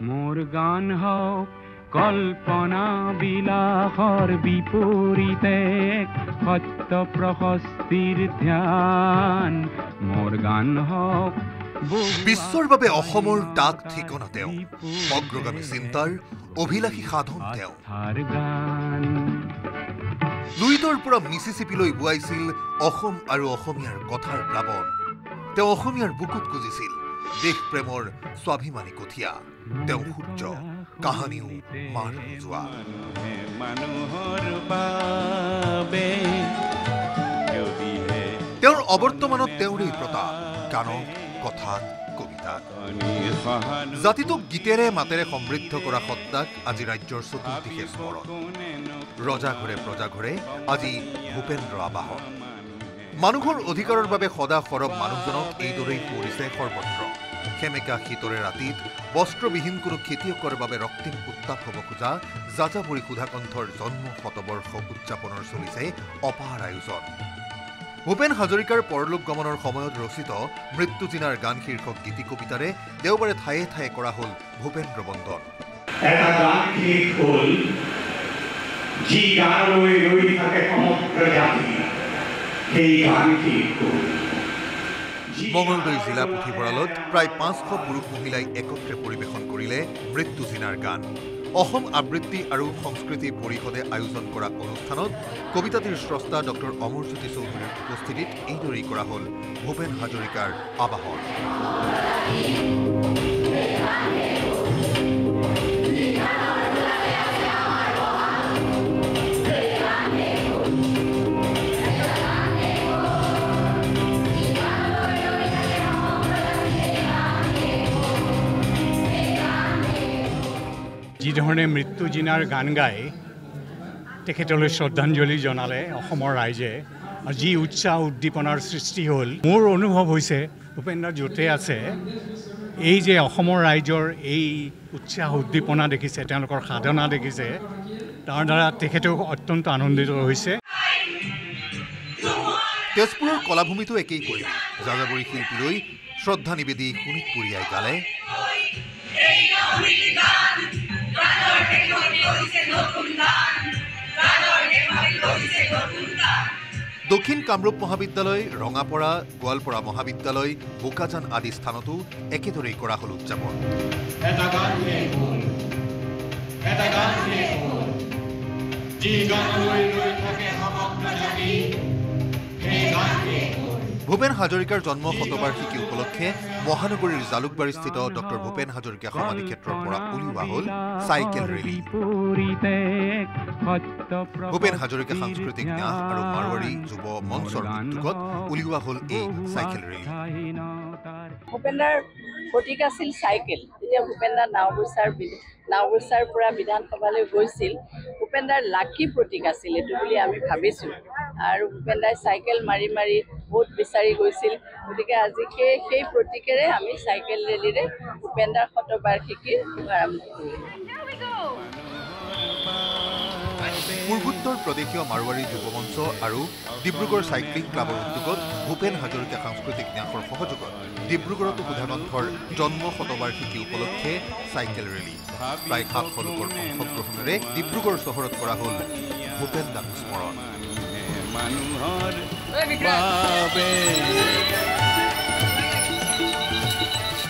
মোৰ গান হোক কল্পনা বিলাসৰ বিপৰীতে সত্য প্ৰশস্তিৰ ধ্যান মোৰ গান হোক বিশ্বৰ বাবে অসমৰ ডাক ঠিকনা তেওঁ অগ্ৰগামী চিন্তাৰ অভিলাষী সাধন তেওঁ লুইতৰ পৰা মিছিছিপিলৈ বোৱাইছিল অসম আৰু অসমীয়াৰ কথাৰ প্লাৱন তেওঁ অসমীয়াৰ বুকুত গুজিছিল দেশ প্ৰেমৰ স্বাভিমানী কঠীয়া তেওঁ সূৰ্য কাহানিও মাৰ নোযোৱা তেওঁৰ অৱৰ্তমানত তেওঁৰেই প্ৰতাপ গানত কথাত কবিতাত জাতিটোক গীতেৰে মাতেৰে সমৃদ্ধ কৰা সত্তাক আজি ৰাজ্যৰ চতুৰ্দিশে স্মৰণ ৰজা ঘৰে প্ৰজা ঘৰে আজি ভূপেন্দ্ৰ আবাহন মানুহৰ অধিকাৰৰ বাবে সদা সৰব মানুহজনক এইদৰেই পৰিছে সৰ্বত্ৰ সেমেকা শীতৰে ৰাতিত বস্ত্ৰবিহীন কোনো খেতিয়কৰ বাবে ৰক্তিম উত্তাপ হ'ব খোজা যাযাবৰী সুধাকণ্ঠৰ জন্ম শতবৰ্ষ উদযাপনৰ চলিছে অপাৰ আয়োজন ভূপেন হাজৰিকাৰ পৰলোক গমনৰ সময়ত ৰচিত মৃত্যুজিনাৰ গান শীৰ্ষক গীতি কবিতাৰে দেওবাৰে ঠায়ে ঠায়ে কৰা হ'ল ভূপেন্দ্ৰ বন্দন এটা গান শেষ হ'ল যি গানলৈ ৰৈ থাকে সমগ্ৰ জাতি সেই গান শেষ হ'ল মঙলদৈ জিলা পুথিভঁৰালত প্ৰায় 500 পুৰুষ মহিলাই একত্ৰে পৰিৱেশন কৰিলে মৃত্যুজিনাৰ গান অসম আবৃত্তি আৰু সংস্কৃতি পৰিষদে আয়োজন কৰা অনুষ্ঠানত কবিতাটিৰ স্ৰষ্টা ডক্টৰ অমৰজ্যোতি চৌধুৰীৰ উপস্থিতিত এইদৰেই কৰা হ'ল ভূপেন হাজৰিকাৰ আবাহন যিধৰণে মৃত্যুজিনাৰ গান গাই তেখেতলৈ শ্ৰদ্ধাঞ্জলি জনালে অসমৰ ৰাইজে যি উৎসাহ উদ্দীপনাৰ সৃষ্টি হ'ল মোৰ অনুভৱ হৈছে ভূপেন্দ্ৰ য'তে আছে এই যে অসমৰ ৰাইজৰ এই উৎসাহ উদ্দীপনা দেখিছে তেওঁলোকৰ সাধনা দেখিছে তাৰ দ্বাৰা তেখেতেও অত্যন্ত আনন্দিত হৈছে তেজপুৰৰ কলাভূমিতো একেই কৰিলে যাযাবৰী শিল্পীলৈ শ্ৰদ্ধা নিবেদি শোণিতপুৰীয়াই গালে দক্ষিণ কামৰূপ মহাবিদ্যালয় ৰঙাপৰা গোৱালপাৰা মহাবিদ্যালয় বোকাজান আদি স্থানতো একেদৰেই কৰা হ'ল উদযাপন ভূপেন হাজৰিকাৰ জন্ম শতবাৰ্ষিকী উপলক্ষে মহানগৰীৰ জালুকবাৰীস্থিত ডক্টৰ ভূপেন হাজৰিকা সমাধি ক্ষেত্ৰৰ পৰা উলিওৱা হ'ল চাইকেল ৰেলী ভূপেন হাজৰিকা সাংস্কৃতিক ন্যাস আৰু মাৰোৱাৰী যুৱ মঞ্চৰ উদ্যোগত উলিওৱা হ'ল এই চাইকেল ৰেলী ভূপেন্দ্ৰৰ প্ৰতীক আছিল চাইকেল যেতিয়া ভূপেন্দ্ৰ নাওবৈচাৰ পৰা বিধানসভালৈ গৈছিল ভূপেন্দ্ৰৰ লাকি প্ৰতীক আছিল এইটো বুলি আমি ভাবিছোঁ আৰু ভূপেন্দ্ৰাই চাইকেল মাৰি মাৰি ভোট বিচাৰি গৈছিল গতিকে আজি সেই প্ৰতীকেৰে আমি চাইকেল ৰেলীৰে ভূপেন্দ্ৰৰ শতবাৰ্ষিকীৰ আৰম্ভ কৰিলোঁ পূৰ্বোত্তৰ প্ৰদেশীয় মাৰোৱাৰী যুৱ মঞ্চ আৰু ডিব্ৰুগড় চাইক্লিং ক্লাবৰ উদ্যোগত ভূপেন হাজৰিকা সাংস্কৃতিক ন্যাসৰ সহযোগত ডিব্ৰুগড়তো সুধাকণ্ঠৰ জন্ম শতবাৰ্ষিকী উপলক্ষে চাইকেল ৰেলী প্ৰায় 700 লোকৰ অংশগ্ৰহণেৰে ডিব্ৰুগড় চহৰত কৰা হ'ল ভূপেন দাক স্মৰণ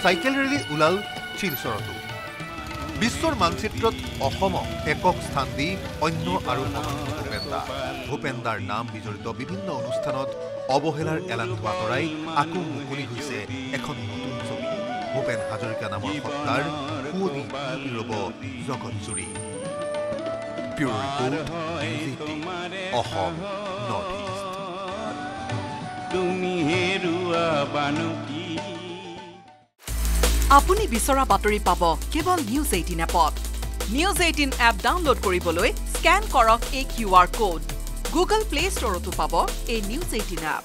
চাইকেল ৰেলী ওলাল শিলচৰতো বিশ্বৰ মানচিত্ৰত অসমক একক স্থান দি অন্য আৰু অনন্য ভূপেন্দাৰ নাম বিজড়িত বিভিন্ন অনুষ্ঠানত অৱহেলাৰ এলান্ধু আঁতৰাই আকৌ মুকলি হৈছে এখন নতুন ছবি ভূপেন হাজৰিকা নামৰ সত্তাৰ সুৱদি ৰব জগতজুৰি pure report Assam North East আপুনি বিচৰা বাতৰি পাব কেৱল নিউজ 18 এপত নিউজ 18 এপ ডাউনলোড কৰিবলৈ স্ক্যান কৰক এই QR কোড গুগল প্লে ষ্টৰতো পাব এই নিউজ 18 এপ